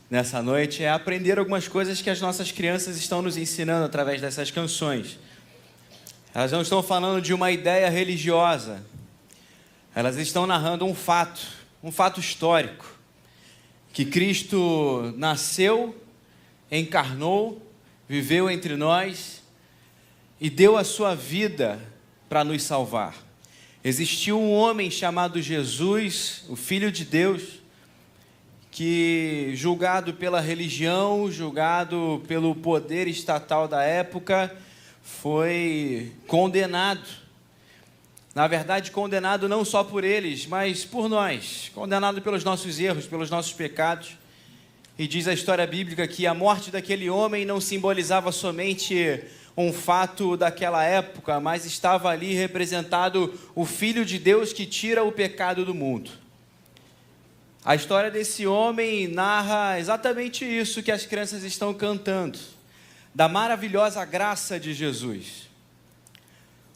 nessa noite é aprender algumas coisas que as nossas crianças estão nos ensinando através dessas canções. Elas não estão falando de uma ideia religiosa, elas estão narrando um fato histórico, que Cristo nasceu, encarnou, viveu entre nós e deu a sua vida para nos salvar. Existiu um homem chamado Jesus, o Filho de Deus, que, julgado pela religião, julgado pelo poder estatal da época, foi condenado. Na verdade, condenado não só por eles, mas por nós. Condenado pelos nossos erros, pelos nossos pecados. E diz a história bíblica que a morte daquele homem não simbolizava somente um fato daquela época, mas estava ali representado o Filho de Deus que tira o pecado do mundo. A história desse homem narra exatamente isso que as crianças estão cantando, da maravilhosa graça de Jesus.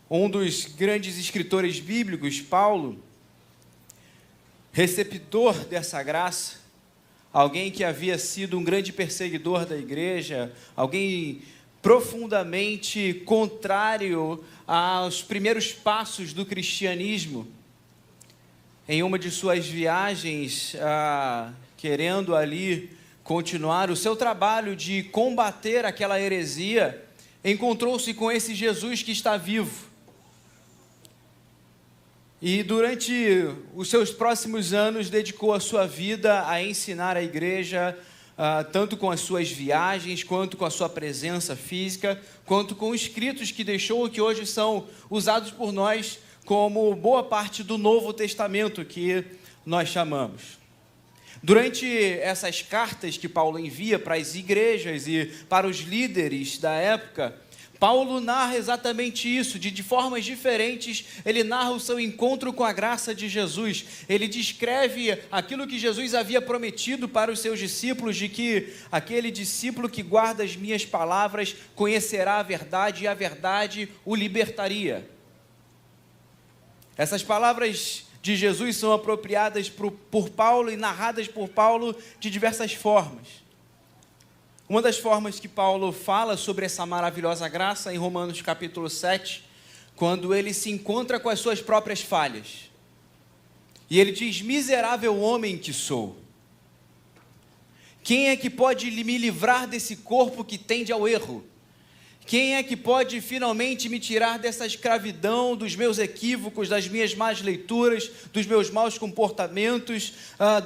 Um dos grandes escritores bíblicos, Paulo, receptor dessa graça, alguém que havia sido um grande perseguidor da igreja, alguém profundamente contrário aos primeiros passos do cristianismo, em uma de suas viagens, querendo ali continuar o seu trabalho de combater aquela heresia, encontrou-se com esse Jesus que está vivo. E durante os seus próximos anos dedicou a sua vida a ensinar a igreja, tanto com as suas viagens, quanto com a sua presença física, quanto com escritos que deixou, que hoje são usados por nós como boa parte do Novo Testamento, que nós chamamos. Durante essas cartas que Paulo envia para as igrejas e para os líderes da época, Paulo narra exatamente isso, de formas diferentes. Ele narra o seu encontro com a graça de Jesus. Ele descreve aquilo que Jesus havia prometido para os seus discípulos, de que aquele discípulo que guarda as minhas palavras conhecerá a verdade e a verdade o libertaria. Essas palavras de Jesus são apropriadas por Paulo e narradas por Paulo de diversas formas. Uma das formas que Paulo fala sobre essa maravilhosa graça, em Romanos capítulo 7, quando ele se encontra com as suas próprias falhas. E ele diz: miserável homem que sou. Quem é que pode me livrar desse corpo que tende ao erro? Quem é que pode finalmente me tirar dessa escravidão, dos meus equívocos, das minhas más leituras, dos meus maus comportamentos,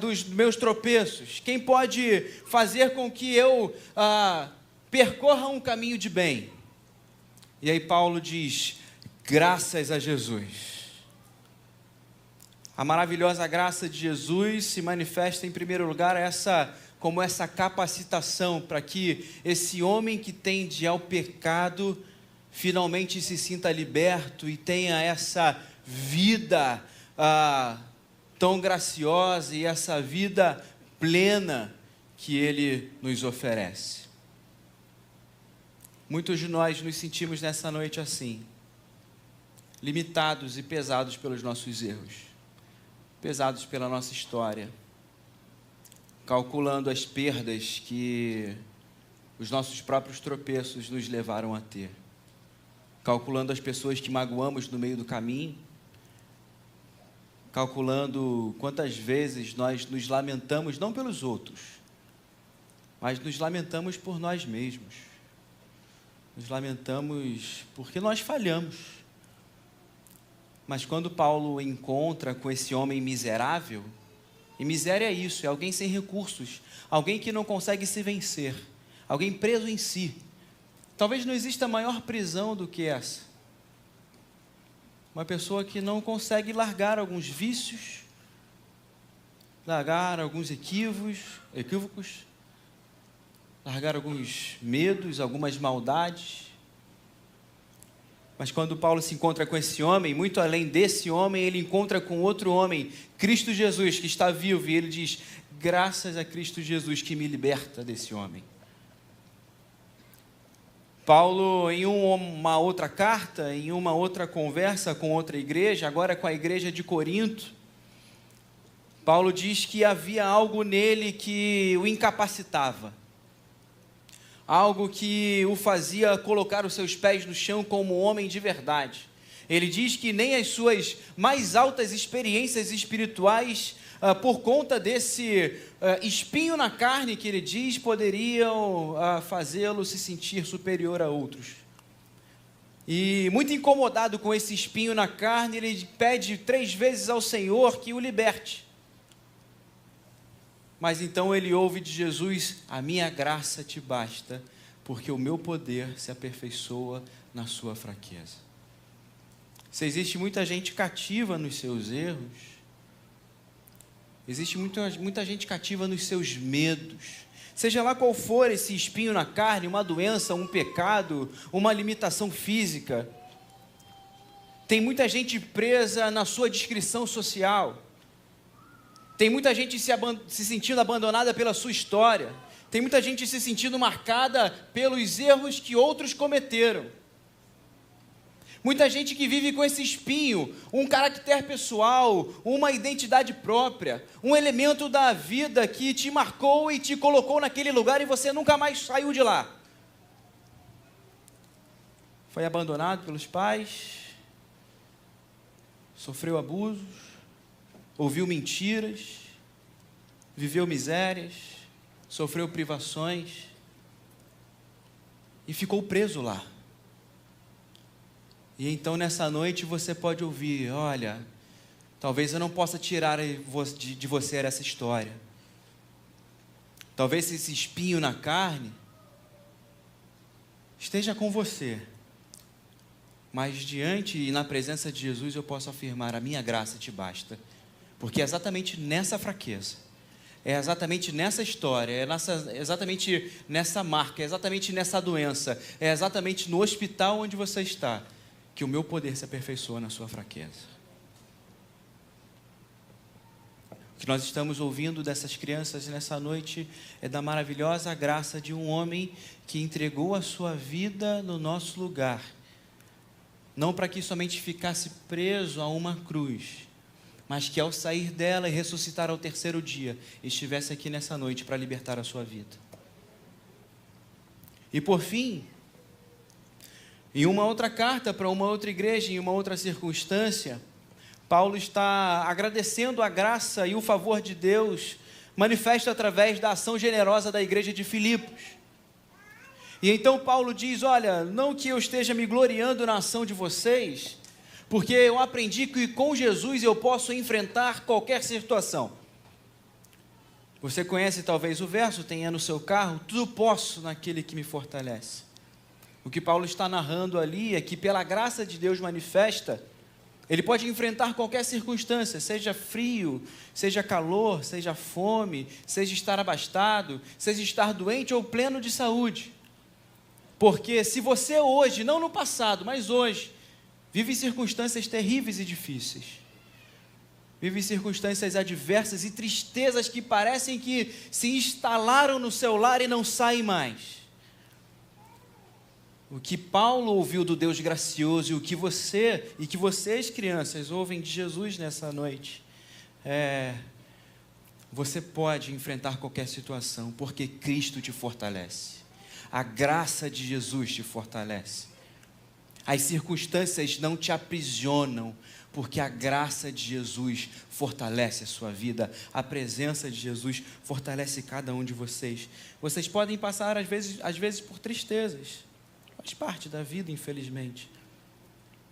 dos meus tropeços? Quem pode fazer com que eu percorra um caminho de bem? E aí Paulo diz: graças a Jesus. A maravilhosa graça de Jesus se manifesta, em primeiro lugar, como essa capacitação para que esse homem que tende ao pecado finalmente se sinta liberto e tenha essa vida tão graciosa e essa vida plena que ele nos oferece. Muitos de nós nos sentimos nessa noite assim, limitados e pesados pelos nossos erros, pesados pela nossa história, calculando as perdas que os nossos próprios tropeços nos levaram a ter, calculando as pessoas que magoamos no meio do caminho, calculando quantas vezes nós nos lamentamos, não pelos outros, mas nos lamentamos por nós mesmos, nos lamentamos porque nós falhamos. Mas quando Paulo encontra com esse homem miserável, e miséria é isso, é alguém sem recursos, alguém que não consegue se vencer, alguém preso em si. Talvez não exista maior prisão do que essa. Uma pessoa que não consegue largar alguns vícios, largar alguns equívocos, largar alguns medos, algumas maldades. Mas quando Paulo se encontra com esse homem, muito além desse homem, ele encontra com outro homem, Cristo Jesus, que está vivo, e ele diz: graças a Cristo Jesus que me liberta desse homem. Paulo, em uma outra carta, em uma outra conversa com outra igreja, agora com a igreja de Corinto, Paulo diz que havia algo nele que o incapacitava, algo que o fazia colocar os seus pés no chão como homem de verdade. Ele diz que nem as suas mais altas experiências espirituais, por conta desse espinho na carne que ele diz, poderiam fazê-lo se sentir superior a outros. E muito incomodado com esse espinho na carne, ele pede 3 vezes ao Senhor que o liberte. Mas então ele ouve de Jesus: a minha graça te basta, porque o meu poder se aperfeiçoa na sua fraqueza. Se existe muita gente cativa nos seus erros, existe muita gente cativa nos seus medos, seja lá qual for esse espinho na carne, uma doença, um pecado, uma limitação física. Tem muita gente presa na sua descrição social, tem muita gente se sentindo abandonada pela sua história, tem muita gente se sentindo marcada pelos erros que outros cometeram. Muita gente que vive com esse espinho, um caráter pessoal, uma identidade própria, um elemento da vida que te marcou e te colocou naquele lugar e você nunca mais saiu de lá. Foi abandonado pelos pais, sofreu abusos, ouviu mentiras, viveu misérias, sofreu privações e ficou preso lá. E então nessa noite você pode ouvir: olha, talvez eu não possa tirar de você essa história, talvez esse espinho na carne esteja com você, mas diante e na presença de Jesus eu posso afirmar: a minha graça te basta, porque é exatamente nessa fraqueza, é exatamente nessa história, exatamente nessa marca, é exatamente nessa doença, é exatamente no hospital onde você está, que o meu poder se aperfeiçoa na sua fraqueza. O que nós estamos ouvindo dessas crianças nessa noite é da maravilhosa graça de um homem que entregou a sua vida no nosso lugar, não para que somente ficasse preso a uma cruz, mas que ao sair dela e ressuscitar ao 3º dia, estivesse aqui nessa noite para libertar a sua vida. E por fim, em uma outra carta para uma outra igreja, em uma outra circunstância, Paulo está agradecendo a graça e o favor de Deus manifesto através da ação generosa da igreja de Filipos. E então Paulo diz: olha, não que eu esteja me gloriando na ação de vocês, porque eu aprendi que com Jesus eu posso enfrentar qualquer situação. Você conhece talvez o verso, tenha no seu carro: tudo posso naquele que me fortalece. O que Paulo está narrando ali é que pela graça de Deus manifesta, ele pode enfrentar qualquer circunstância, seja frio, seja calor, seja fome, seja estar abastado, seja estar doente ou pleno de saúde. Porque se você hoje, não no passado, mas hoje, vive circunstâncias terríveis e difíceis, vive circunstâncias adversas e tristezas que parecem que se instalaram no seu lar e não saem mais, o que Paulo ouviu do Deus gracioso e o que vocês, crianças, ouvem de Jesus nessa noite, você pode enfrentar qualquer situação, porque Cristo te fortalece, a graça de Jesus te fortalece. As circunstâncias não te aprisionam, porque a graça de Jesus fortalece a sua vida, a presença de Jesus fortalece cada um de vocês. Vocês podem passar às vezes por tristezas, faz parte da vida, infelizmente.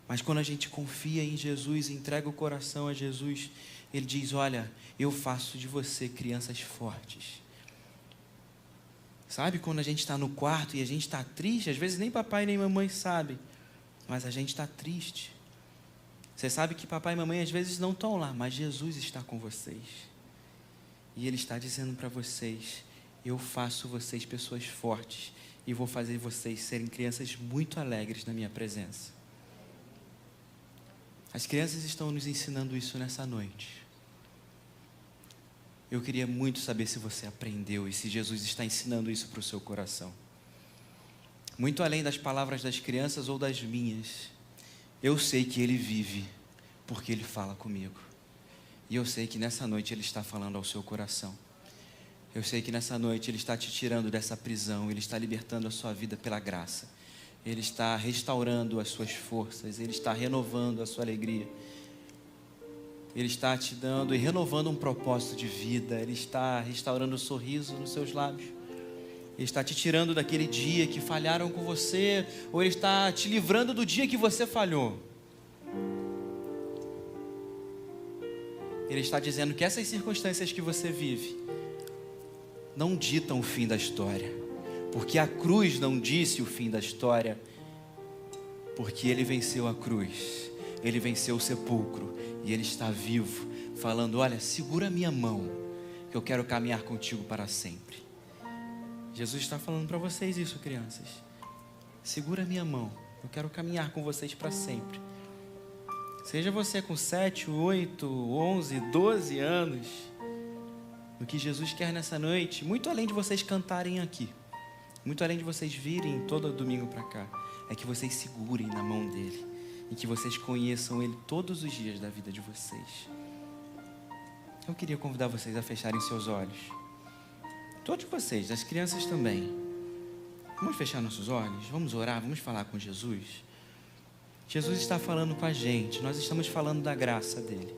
Mas quando a gente confia em Jesus, entrega o coração a Jesus, Ele diz: olha, eu faço de você crianças fortes. Sabe quando a gente está no quarto e a gente está triste? Às vezes nem papai nem mamãe sabem, mas a gente está triste. Você sabe que papai e mamãe às vezes não estão lá, mas Jesus está com vocês. E Ele está dizendo para vocês: eu faço vocês pessoas fortes e vou fazer vocês serem crianças muito alegres na minha presença. As crianças estão nos ensinando isso nessa noite. Eu queria muito saber se você aprendeu e se Jesus está ensinando isso para o seu coração. Muito além das palavras das crianças ou das minhas, eu sei que Ele vive porque Ele fala comigo. E eu sei que nessa noite Ele está falando ao seu coração. Eu sei que nessa noite Ele está te tirando dessa prisão, Ele está libertando a sua vida pela graça. Ele está restaurando as suas forças, Ele está renovando a sua alegria. Ele está te dando e renovando um propósito de vida. Ele está restaurando o sorriso nos seus lábios. Ele está te tirando daquele dia que falharam com você, ou Ele está te livrando do dia que você falhou. Ele está dizendo que essas circunstâncias que você vive não ditam o fim da história, porque a cruz não disse o fim da história, porque Ele venceu a cruz, Ele venceu o sepulcro, e Ele está vivo, falando: olha, segura a minha mão, que eu quero caminhar contigo para sempre. Jesus está falando para vocês isso, crianças. Segura a minha mão, eu quero caminhar com vocês para sempre. Seja você com 7, 8, 11, 12 anos, o que Jesus quer nessa noite, muito além de vocês cantarem aqui, muito além de vocês virem todo domingo para cá, é que vocês segurem na mão dEle e que vocês conheçam Ele todos os dias da vida de vocês. Eu queria convidar vocês a fecharem seus olhos. Todos vocês, as crianças também. Vamos fechar nossos olhos, vamos orar, vamos falar com Jesus. Jesus está falando com a gente, nós estamos falando da graça dEle.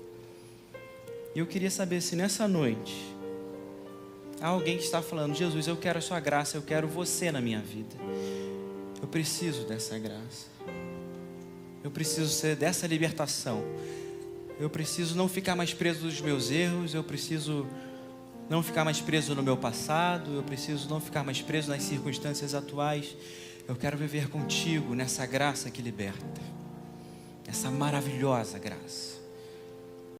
E eu queria saber se nessa noite há alguém que está falando: Jesus, eu quero a sua graça, eu quero você na minha vida. Eu preciso dessa graça. Eu preciso ser dessa libertação. Eu preciso não ficar mais preso nos meus erros. Eu preciso não ficar mais preso no meu passado. Eu preciso não ficar mais preso nas circunstâncias atuais. Eu quero viver contigo nessa graça que liberta. Essa maravilhosa graça.